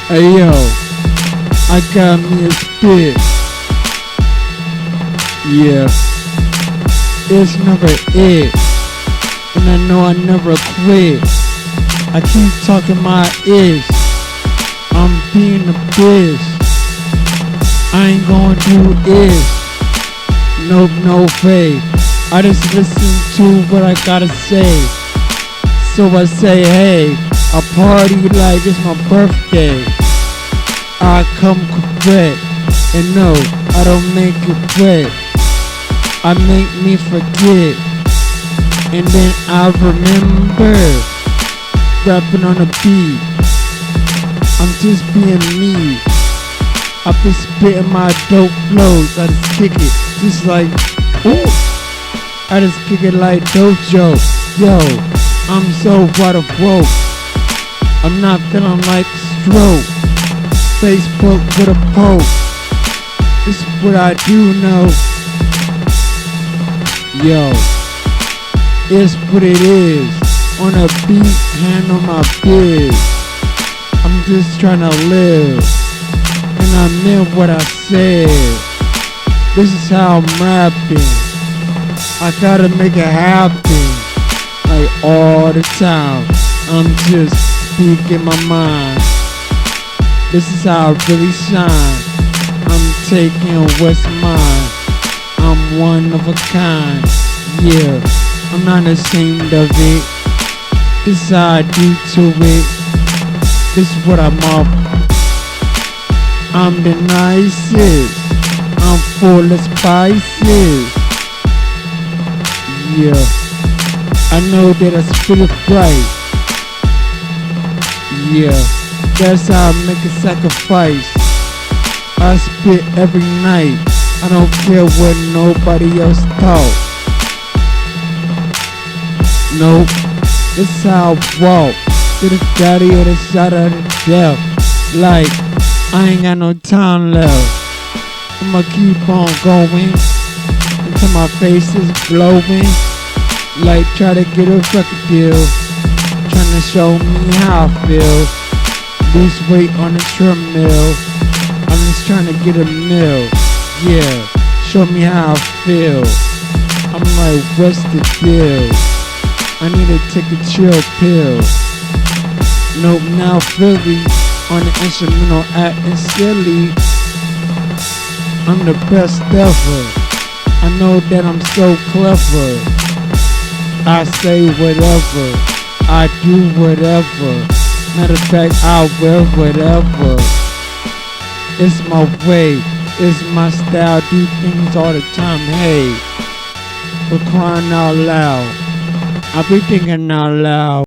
Hey yo, I got me a spit. Yeah, it's never it. And I know I never quit. I keep talking my ish. I'm being a bitch. I ain't gonna do it. Nope, no fake. I just listen to what I gotta say. So I say, hey, I party like it's my birthday. I come correct, and no, I don't make it wet. I make me forget, and then I remember rapping on a beat. I'm just being me. I be spitting my dope flows. I just kick it, just like, ooh. I just kick it like Dojo. Yo, I'm so wide woke. I'm not feeling like stroke. Facebook with a poke. This is what I do know. Yo, it's what it is. On a beat, handle my biz. I'm just trying to live, and I meant what I said. This is how I'm rapping. I gotta make it happen, like all the time. I'm just speaking my mind. This is how I really shine. I'm taking what's mine. I'm one of a kind. Yeah, I'm not ashamed of it. This is how I do to it. This is what I'm off. I'm the nicest. I'm full of spices. Yeah, I know that I spit it right. Yeah, that's how I make a sacrifice. I spit every night. I don't care what nobody else thought. Nope, this is how I walk. To the daddy or the shot of the death. Like, I ain't got no time left. I'ma keep on going until my face is glowing. Like, try to get a record deal. Trying to show me how I feel. Lose weight on the treadmill. I'm just trying to get a meal. Yeah, show me how I feel. I'm like, what's the deal? I need to take a chill pill. Nope, now Philly on the instrumental acting silly. I'm the best ever. I know that I'm so clever. I say whatever, I do whatever. Matter of fact, I wear whatever. It's my way, it's my style. Do things all the time. Hey, for crying out loud, I be thinking out loud.